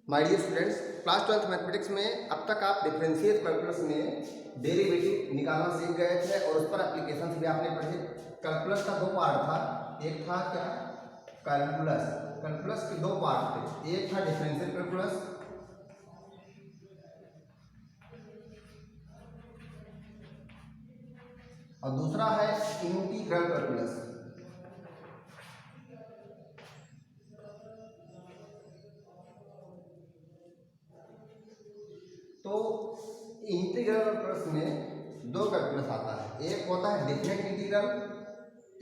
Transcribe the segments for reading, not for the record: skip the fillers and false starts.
My dear students, class 12th mathematics में अब तक आप डिफरेंशियल कैलकुलस में डेरिवेटिव निकालना सीख गए थे और उस पर एप्लीकेशन भी आपने पढ़े। कैलकुलस का दो पार्ट था। एक था क्या? कैलकुलस। कैलकुलस के दो पार्ट थे, एक था डिफरेंशियल कैलकुलस और दूसरा है इंटीग्रल कैलकुलस। तो इंटीग्रल कैलकुलस में दो कैलकुलस आता है, एक होता है डेफिनेट इंटीग्रल,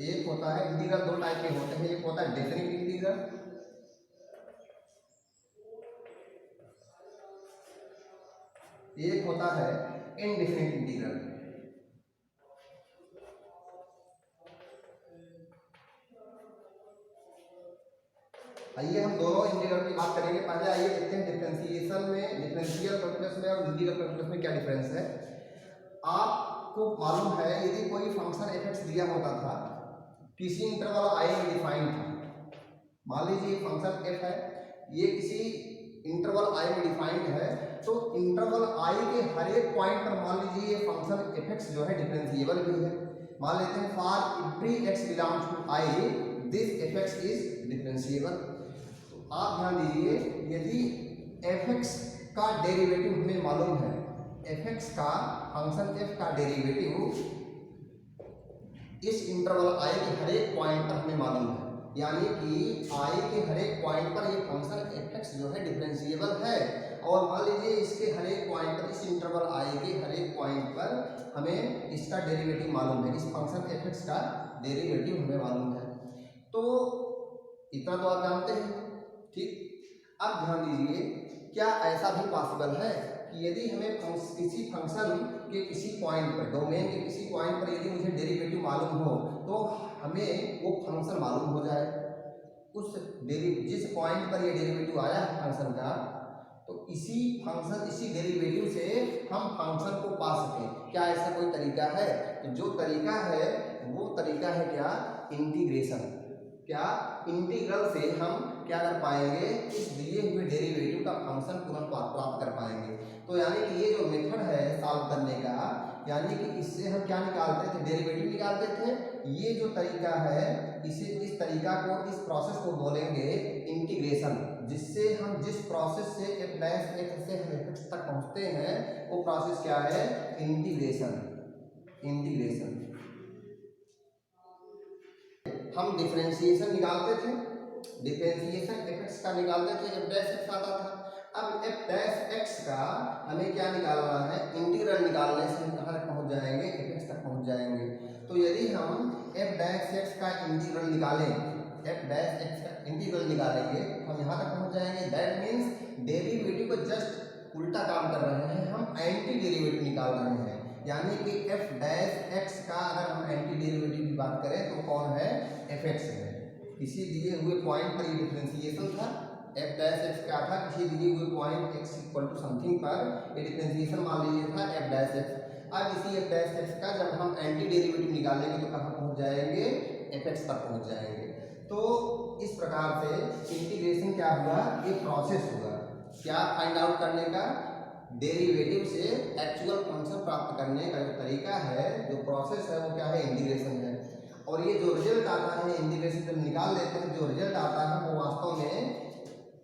एक होता है इंटीग्रल। दो टाइप के होते हैं, एक होता है डेफिनेट इंटीग्रल, एक होता है इनडेफिनेट इंटीग्रल। आइए हम दोनों इंटीग्रल की बात करेंगे। पहले आइए देखते हैं डिफरेंशिएशन में, डिफरेंशियल कैलकुलस में और इंटीग्रल कैलकुलस में क्या डिफरेंस है। आपको मालूम है यदि कोई फंक्शन f(x) दिया होता था, किसी इंटरवल i में डिफाइंड था। मान लीजिए फंक्शन f है, ये किसी इंटरवल i में डिफाइंड है, तो इंटरवल i के हर एक पॉइंट पर मान लीजिए ये फंक्शन f(x) जो है डिफरेंशिएबल भी है। मान लेते हैं for every x belongs to i this f(x) is differentiable. आप ध्यान दीजिए, यदि f(x) का डेरिवेटिव हमें मालूम है, f(x) का फंक्शन f का डेरिवेटिव इस इंटरवल i के हर एक पॉइंट पर हमें मालूम है, यानी कि i के हर एक पॉइंट पर ये फंक्शन f(x) जो है डिफरेंशिएबल है। और मान लीजिए इसके हर एक पॉइंट पर, इस इंटरवल i के हर एक पॉइंट पर हमें इसका डेरिवेटिव मालूम है, इस फंक्शन f(x) का डेरिवेटिव हमें मालूम है। तो इतना तो आप जानते हैं, ठीक। अब ध्यान दीजिए, क्या ऐसा भी पॉसिबल है कि यदि हमें किसी फंक्शन के किसी पॉइंट पर, डोमेन के किसी पॉइंट पर यदि मुझे डेरिवेटिव मालूम हो तो हमें वो फंक्शन मालूम हो जाए, उस जिस पॉइंट पर ये डेरिवेटिव आया है फंक्शन का, तो इसी फंक्शन, इसी डेरिवेटिव से हम फंक्शन को पा सकें। क्या ऐसा कोई तरीका है? तो जो तरीका है वो तरीका है क्या? इंटीग्रेशन। क्या? इंटीग्रल से हम क्या कर पाएंगे? इस दिए हुए डेरिवेटिव का फंक्शन तुरंत प्राप्त कर पाएंगे। तो यानी कि ये जो मेथड है सॉल्व करने का, यानी कि इससे हम क्या निकालते थे? डेरिवेटिव निकालते थे। ये जो तरीका है, इसे, इस तरीका को, इस प्रोसेस को बोलेंगे इंटीग्रेशन, जिससे हम जिस प्रोसेस से f' से हम f(x) तक पहुंचते हैं वो प्रोसेस क्या है? इंटीग्रेशन। इंटीग्रेशन। हम डिफरेंशिएशन निकालते थे, डिफरेंशिएशन f(x) का निकालते थे, f' आता था। अब f' का हमें क्या निकालना है? इंटीग्रल निकालने से हम कहाँ तक पहुँच जाएंगे? f(x) तक पहुँच जाएंगे। तो यदि हम f' का इंटीग्रल निकालें, f' का इंटीग्रल निकालेंगे तो हम यहाँ तक पहुँच जाएंगे। दैट मीन्स डेरिवेटिव को जस्ट उल्टा काम कर रहे हैं, हम एंटी डेरिवेटिव निकाल रहे हैं। यानी कि f' का अगर हम एंटी डेरिवेटिव की बात करें तो कौन है? f(x) है। किसी दिए हुए पॉइंट पर ये डिफरेंशिएशन था, f' क्या था? किसी दिए हुए point x equal to something पर ये डिफरेंशिएशन मान लीजिए था f'। अब इसी f' का जब हम एंटी डेरिवेटिव निकालेंगे तो कहाँ पहुँच जाएंगे? f(x) तक पहुँच जाएंगे। तो इस प्रकार से इंटीग्रेशन क्या हुआ? ये प्रोसेस हुआ। क्या फाइंड आउट करने का? डेरिवेटिव से एक्चुअल फंक्शन प्राप्त करने का जो तरीका है, जो प्रोसेस है, वो क्या है? इंटीग्रेशन है। और ये जो रिजल्ट आता है इंटीग्रेशन जब निकाल लेते हैं, जो रिजल्ट आता है वो वास्तव में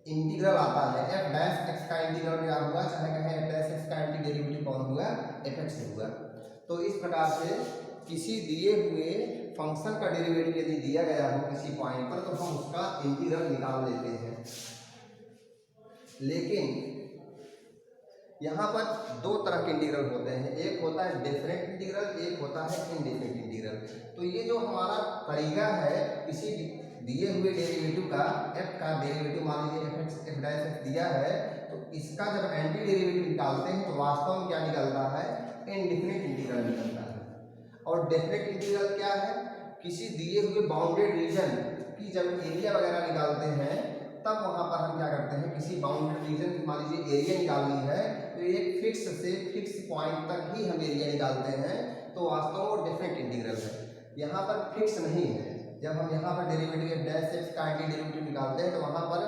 इंटीग्रल आता है। f' का इंटीग्रल क्या हुआ? चाहे कहें f' का एंटी डेरिवेटिव कौन हुआ? f(x) हुआ। तो इस प्रकार से किसी दिए हुए फंक्शन का डेरिवेटिव यदि दिया गया हो किसी पॉइंट पर तो हम उसका इंटीग्रल निकाल लेते हैं। लेकिन यहाँ पर दो तरह के इंटीग्रल होते हैं, एक होता है डेफिनेट इंटीग्रल, एक होता है इनडेफिनेट इंटीग्रल। तो ये जो हमारा तरीका है, किसी दिए हुए डेरिवेटिव का, f का डेरिवेटिव मान लीजिए f' दिया है, तो इसका जब एंटी डेरिवेटिव निकालते हैं तो वास्तव में क्या निकलता है? इनडेफिनेट इंटीग्रल निकलता है। और डेफिनेट इंटीग्रल क्या है? किसी दिए हुए बाउंडेड रीजन की जब एरिया वगैरह निकालते हैं तब वहाँ पर हम क्या करते हैं? किसी बाउंडेड रीजन की मान लीजिए एरिया निकालनी है तो एक फिक्स से फिक्स पॉइंट तक ही हम एरिया निकालते हैं, तो वास्तव में डेफिनेट इंटीग्रल है। यहाँ पर फिक्स नहीं है। जब हम यहाँ पर डेरिवेटिव f' का एंटी डेरिवेटिव निकालते हैं तो वहाँ पर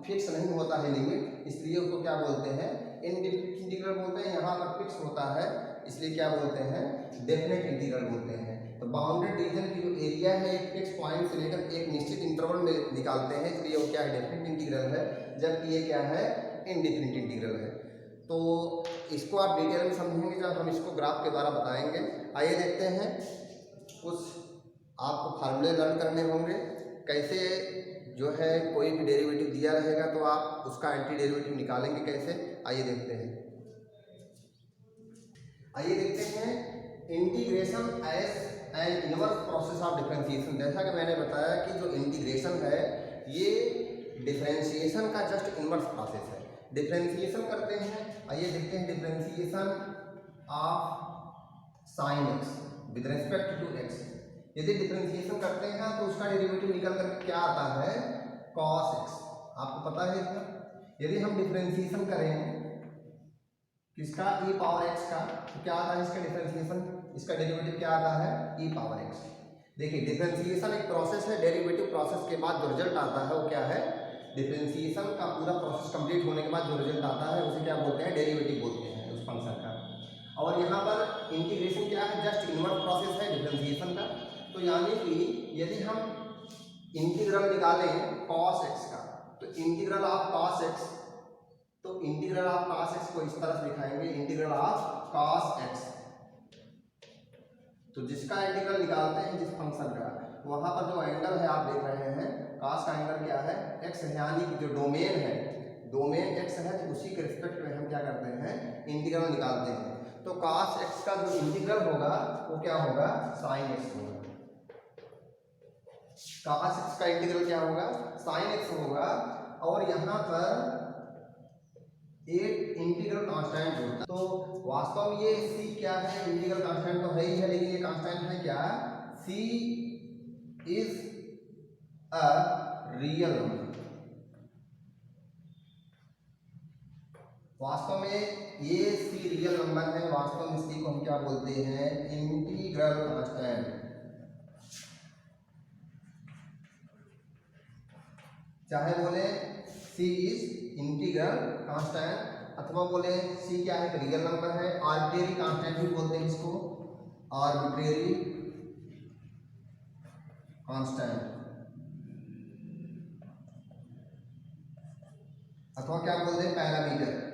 फिक्स नहीं होता है लिमिट, इसलिए उसको क्या बोलते हैं, इनडेफिनिट इंटीग्रल बोलते हैं। यहाँ पर फिक्स होता है इसलिए क्या बोलते हैं, डेफिनेट इंटीग्रल बोलते हैं। तो बाउंडेड रीजन की जो एरिया है एक फिक्स पॉइंट से लेकर एक निश्चित इंटरवल में निकालते हैं, इसलिए वो क्या है, डेफिनेट इंटीग्रल है, जबकि ये क्या है, इनडेफिनिट इंटीग्रल है। तो इसको आप डिटेल में समझेंगे जब हम इसको ग्राफ के द्वारा बताएंगे। आइए देखते हैं, कुछ आपको फार्मूले लर्न करने होंगे, कैसे जो है कोई भी डेरिवेटिव दिया रहेगा तो आप उसका एंटी डेरिवेटिव निकालेंगे कैसे, आइए देखते हैं। आइए देखते हैं integration as an inverse process of differentiation. जैसा कि मैंने बताया कि जो इंटीग्रेशन है ये डिफरेंशिएशन का जस्ट इनवर्स प्रोसेस है। डिफरेंशिएशन करते हैं, आइए देखते हैं differentiation of sine x with respect to x. यदि डिफरेंशिएशन करते हैं तो उसका डेरिवेटिव निकल करके क्या आता है, cos x। आपको पता है इतना। यदि हम डिफरेंशिएशन करें किसका, e पावर x का, तो क्या आता है इसका डिफरेंशिएशन, इसका डेरिवेटिव क्या आता है, e पावर x। देखिए डिफरेंशिएशन एक प्रोसेस है, डेरिवेटिव प्रोसेस के बाद जो रिजल्ट आता है वो क्या है, डिफरेंशिएशन का पूरा प्रोसेस कंप्लीट होने के बाद जो रिजल्ट आता है उसे क्या बोलते हैं, डेरिवेटिव बोलते हैं उस फंक्शन का। और यहाँ पर इंटीग्रेशन क्या है, जस्ट इनवर्स प्रोसेस है डिफरेंशिएशन का। तो यानी कि यदि हम इंटीग्रल निकालें cos x का, तो इंटीग्रल ऑफ cos x, तो इंटीग्रल ऑफ cos x को इस तरह से दिखाएंगे, इंटीग्रल ऑफ cos x। तो जिसका इंटीग्रल निकालते हैं जिस फंक्शन का, वहां पर जो एंगल है आप देख रहे हैं, cos का एंगल क्या है, x है, यानी कि जो डोमेन है, डोमेन x है, तो उसी के रिस्पेक्ट में हम क्या करते हैं, इंटीग्रल निकालते हैं। तो cos x का जो इंटीग्रल होगा वो क्या होगा, sin x होगा। cos x का इंटीग्रल क्या होगा, sin x होगा। और यहाँ पर एक इंटीग्रल कांस्टेंट होता है, तो वास्तव में ये c क्या है, इंटीग्रल कांस्टेंट तो है ही है, लेकिन ये कांस्टेंट है क्या, c is a real number. वास्तव में ये c रियल नंबर है, वास्तव में c को हम क्या बोलते हैं, इंटीग्रल कांस्टेंट। चाहे बोले c इज इंटीग्रल कांस्टेंट, अथवा बोले c क्या है, रियल नंबर है, आर्बिट्रेरी कांस्टेंट भी बोलते हैं इसको, आर्बिट्रेरी कांस्टेंट, अथवा क्या बोलते हैं, पैरामीटर।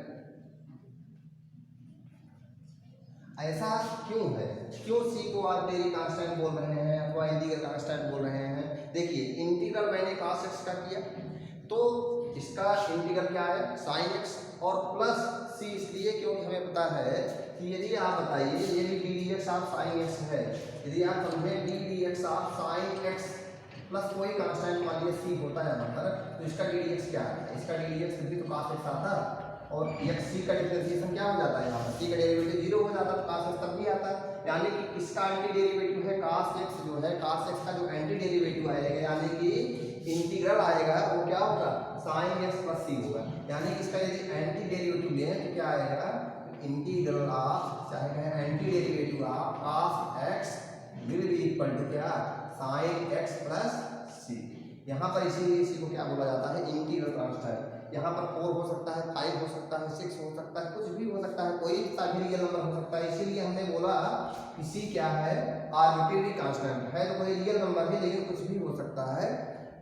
ऐसा क्यों है, क्यों c को आर्बिट्रेरी कांस्टेंट बोल रहे हैं अथवा इंटीग्रल कांस्टेंट बोल रहे हैं। देखिए इंटीग्रल मैंने cos x का किया, तो इसका इंटीग्रल क्या है, sin x, और प्लस c इसलिए क्योंकि हमें पता है कि यदि आप बताइए ये भी ddx ऑफ sin x है, यदि आप समझें ddx of sin x plus कोई कांस्टेंट मान लीजिए c होता है यहाँ पर, तो इसका ddx क्या है, इसका ddx भी तो cos x आता, और x c का डिफरेंशिएशन क्या हो जाता है, यहाँ पर c का डेरिवेटिव 0 हो जाता, तो cos x तब भी आता है। यानी कि इसका एंटी डेरिवेटिव है cos x, जो है cos x का जो एंटी डेरिवेटिव आएगा, यानी कि इंटीग्रल आएगा वो क्या होगा, sin x प्लस c होगा। यानी कि इसका यदि एंटी डेरिवेटिव लें तो क्या आएगा, इंटीग्रल ऑफ, चाहे कहें anti derivative of cos x will be equal to क्या, sin x प्लस c। यहाँ पर इसीलिए इसी को क्या बोला जाता है, इंटीग्रल कांस्टेंट। यहाँ पर 4 हो सकता है, 5 हो सकता है, 6 हो सकता है, कुछ भी हो सकता है, कोई सा भी रियल नंबर हो सकता है। इसीलिए हमने बोला कि c क्या है, आर्बिट्रेरी कांस्टेंट है, तो कोई रियल नंबर है लेकिन कुछ भी हो सकता है,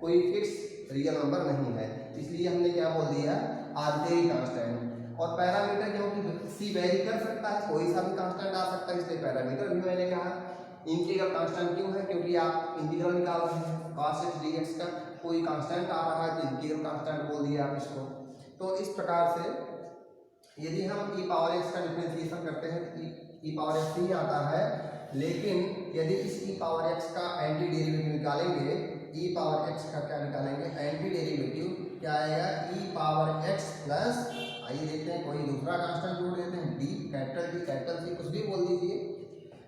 कोई फिक्स रियल नंबर नहीं है, इसलिए हमने क्या बोल दिया, आर्बिट्रेरी कांस्टेंट। और पैरामीटर क्योंकि c वेरी कर सकता है, कोई सा भी कांस्टेंट आ सकता है, इसलिए पैरामीटर भी मैंने कहा। इंटीग्रल कांस्टेंट क्यों है, क्योंकि आप इंटीग्रल निकाल रहे हैं cos x dx का, कोई कांस्टेंट आ रहा है तो इंटीग्रल कांस्टेंट बोल दिया आप इसको। तो इस प्रकार से यदि हम e पावर x का डिफरेंशिएशन करते हैं तो e पावर x ही आता है, लेकिन यदि इस e पावर x का एंटी डेरिवेटिव निकालेंगे, e पावर x का क्या निकालेंगे, एंटी डेरिवेटिव क्या आएगा, e पावर x प्लस, आइए देखते हैं कोई दूसरा कांस्टेंट जोड़ देते हैं, d, कैपिटल C, कुछ भी बोल दीजिए।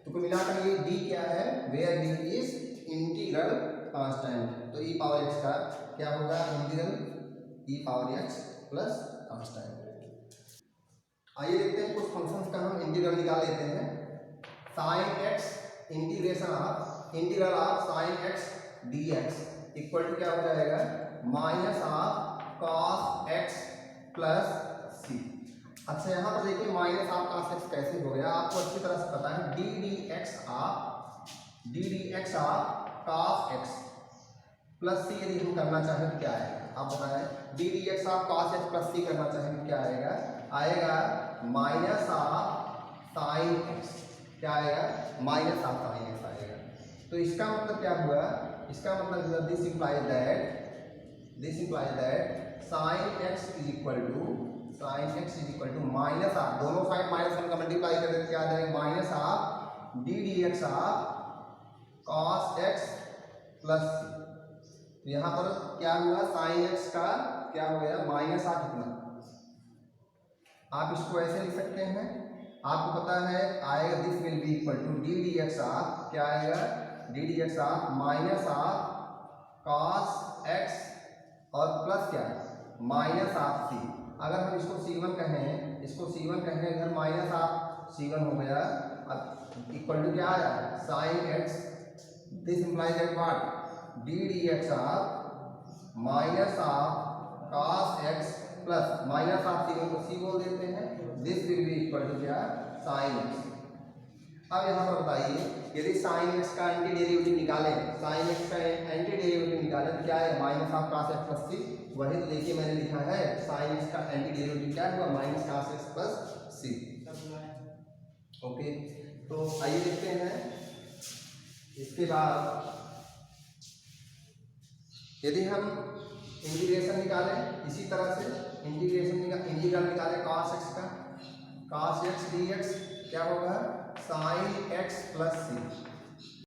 तो कुल मिलाकर ये d क्या है, where d is integral constant, तो e पावर x का क्या होगा, integral e power x plus constant. आइए देखते हैं कुछ फंक्शंस का हम इंटीग्रल निकाल लेते हैं। sin x integral of sin x dx equal to क्या हो जाएगा, minus of cos plus c. अच्छा यहाँ पर देखिए माइनस आप cos x कैसे हो गया, आपको अच्छी तरह से पता है d d x of cos x plus c यदि हम करना चाहें तो क्या आएगा, आप बताएं। D d x of cos x plus c करना चाहें तो क्या आएगा, आएगा माइनस ऑफ साइन x। क्या आएगा, माइनस ऑफ साइन x आएगा। तो इसका मतलब क्या हुआ, इसका मतलब this implies that sine x is equal to minus of, दोनों साइड माइनस 1 का मल्टीप्लाई कर देते क्या आ जाएगा, minus of d d x of cos x plus c. तो यहाँ पर क्या हुआ, साइन x का क्या हो गया, माइनस ऑफ कितना, आप इसको ऐसे लिख सकते हैं, आपको पता है आएगा this will be equal to d d x of, क्या आएगा, d d x of minus of cos x और प्लस क्या, माइनस ऑफ सी। अगर हम इसको C1 कहें, इधर माइनस ऑफ C1 हो गया, अब इक्वल टू क्या आया, sine x, this implies that what, d d x of minus of cos x plus minus of C1 को C बोल देते हैं, this will be equal to क्या, साइन x। अब यहाँ पर बताइए यदि साइन x का एंटी डेरिवेटिव निकालें, तो क्या है, minus of cos x plus C. वही तो देखिए मैंने लिखा है साइन x का एंटी डेरिवेटिव क्या हुआ, माइनस cos x प्लस सी। ओके, तो आइए देखते हैं। इसके बाद यदि हम इंटीग्रेशन निकालें, इसी तरह से इंटीग्रल निकालें cos x का, cos x dx क्या होगा, साइन x प्लस सी।